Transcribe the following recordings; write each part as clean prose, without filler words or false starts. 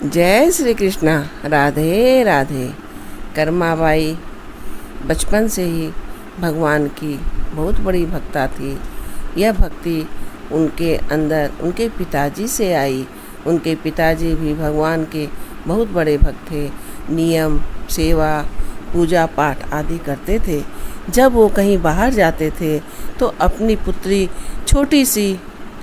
जय श्री कृष्णा। राधे राधे। कर्माबाई बचपन से ही भगवान की बहुत बड़ी भक्ता थी। यह भक्ति उनके अंदर उनके पिताजी से आई। उनके पिताजी भी भगवान के बहुत बड़े भक्त थे। नियम, सेवा, पूजा पाठ आदि करते थे। जब वो कहीं बाहर जाते थे तो अपनी पुत्री छोटी सी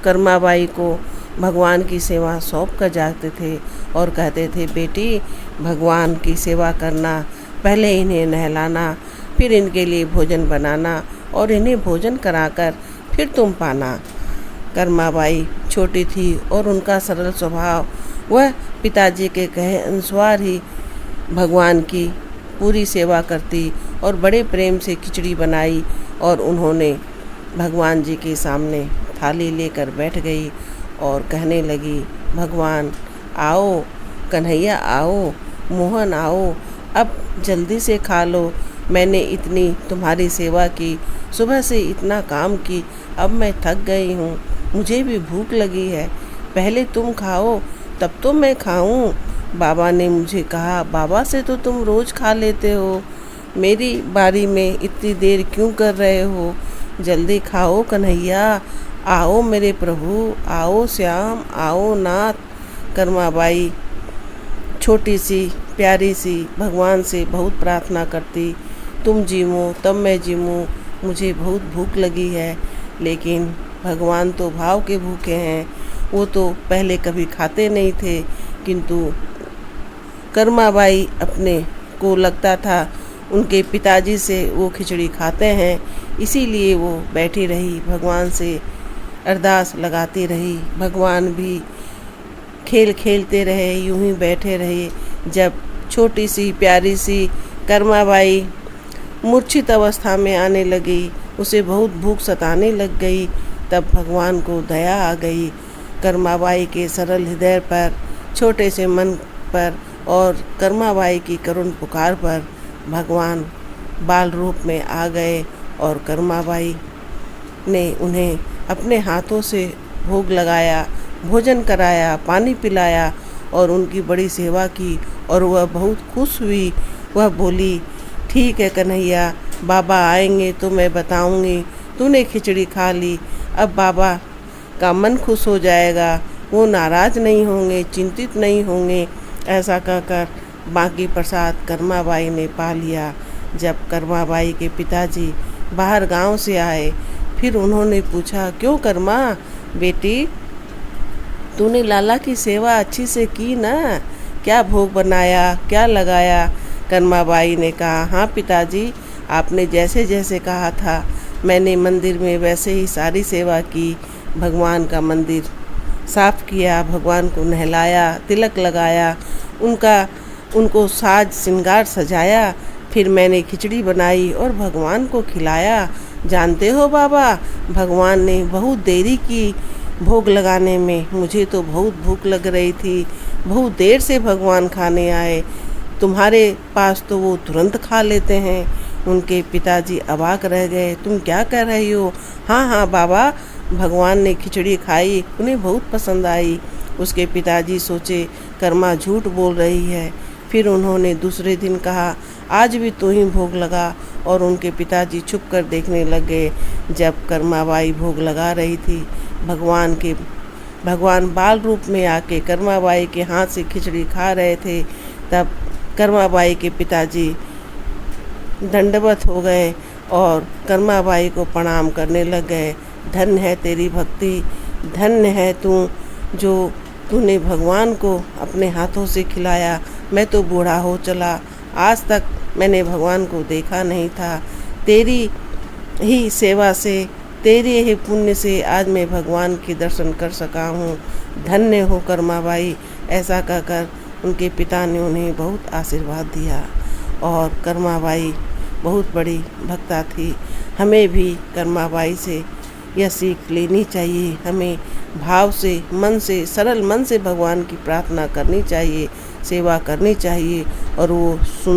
कर्माबाई को भगवान की सेवा सौंप कर जाते थे और कहते थे, बेटी भगवान की सेवा करना, पहले इन्हें नहलाना, फिर इनके लिए भोजन बनाना और इन्हें भोजन कराकर फिर तुम पाना। कर्माबाई छोटी थी और उनका सरल स्वभाव, वह पिताजी के कहे अनुसार ही भगवान की पूरी सेवा करती और बड़े प्रेम से खिचड़ी बनाई और उन्होंने भगवान जी के सामने थाली लेकर बैठ गई और कहने लगी, भगवान आओ, कन्हैया आओ, मोहन आओ, अब जल्दी से खा लो। मैंने इतनी तुम्हारी सेवा की, सुबह से इतना काम की, अब मैं थक गई हूँ, मुझे भी भूख लगी है। पहले तुम खाओ तब तो मैं खाऊं। बाबा ने मुझे कहा, बाबा से तो तुम रोज़ खा लेते हो, मेरी बारी में इतनी देर क्यों कर रहे हो? जल्दी खाओ कन्हैया, आओ मेरे प्रभु, आओ श्याम, आओ नाथ। कर्माबाई छोटी सी प्यारी सी भगवान से बहुत प्रार्थना करती, तुम जीवो तब मैं जीऊँ, मुझे बहुत भूख लगी है। लेकिन भगवान तो भाव के भूखे हैं, वो तो पहले कभी खाते नहीं थे, किंतु कर्माबाई अपने को लगता था उनके पिताजी से वो खिचड़ी खाते हैं, इसीलिए वो बैठी रही, भगवान से अरदास लगाती रही। भगवान भी खेल खेलते रहे, यूं ही बैठे रहे। जब छोटी सी प्यारी सी कर्माबाई मूर्छित अवस्था में आने लगी, उसे बहुत भूख सताने लग गई, तब भगवान को दया आ गई। कर्माबाई के सरल हृदय पर, छोटे से मन पर और कर्माबाई की करुण पुकार पर भगवान बाल रूप में आ गए और कर्माबाई ने उन्हें अपने हाथों से भोग लगाया, भोजन कराया, पानी पिलाया और उनकी बड़ी सेवा की और वह बहुत खुश हुई। वह बोली, ठीक है कन्हैया, बाबा आएंगे तो मैं बताऊंगी तूने खिचड़ी खा ली, अब बाबा का मन खुश हो जाएगा, वो नाराज़ नहीं होंगे, चिंतित नहीं होंगे। ऐसा कहकर बाकी प्रसाद कर्माबाई ने पा लिया। जब कर्माबाई के पिताजी बाहर गांव से आए, फिर उन्होंने पूछा, क्यों कर्मा बेटी, तूने लाला की सेवा अच्छी से की ना? क्या भोग बनाया, क्या लगाया? कर्माबाई ने कहा, हाँ पिताजी, आपने जैसे जैसे कहा था मैंने मंदिर में वैसे ही सारी सेवा की। भगवान का मंदिर साफ किया, भगवान को नहलाया, तिलक लगाया, उनको साज श्रृंगार सजाया, फिर मैंने खिचड़ी बनाई और भगवान को खिलाया। जानते हो बाबा, भगवान ने बहुत देरी की भोग लगाने में, मुझे तो बहुत भूख लग रही थी, बहुत देर से भगवान खाने आए, तुम्हारे पास तो वो तुरंत खा लेते हैं। उनके पिताजी अवाक रह गए, तुम क्या कह रही हो? हाँ हाँ बाबा, भगवान ने खिचड़ी खाई, उन्हें बहुत पसंद आई। उसके पिताजी सोचे कर्मा झूठ बोल रही है। फिर उन्होंने दूसरे दिन कहा, आज भी तू ही भोग लगा, और उनके पिताजी छुप कर देखने लग गए। जब कर्माबाई भोग लगा रही थी, भगवान बाल रूप में आके कर्माबाई के हाथ से खिचड़ी खा रहे थे। तब कर्माबाई के पिताजी दंडवत हो गए और कर्माबाई को प्रणाम करने लग गए। धन्य है तेरी भक्ति, धन्य है तू जो तूने भगवान को अपने हाथों से खिलाया। मैं तो बूढ़ा हो चला, आज तक मैंने भगवान को देखा नहीं था। तेरी ही सेवा से, तेरे ही पुण्य से आज मैं भगवान के दर्शन कर सका हूँ। धन्य हो कर्माबाई। ऐसा कहकर उनके पिता ने उन्हें बहुत आशीर्वाद दिया और कर्माबाई बहुत बड़ी भक्ता थी। हमें भी कर्माबाई से यह सीख लेनी चाहिए। हमें भाव से, मन से, सरल मन से भगवान की प्रार्थना करनी चाहिए, सेवा करनी चाहिए और वो सुन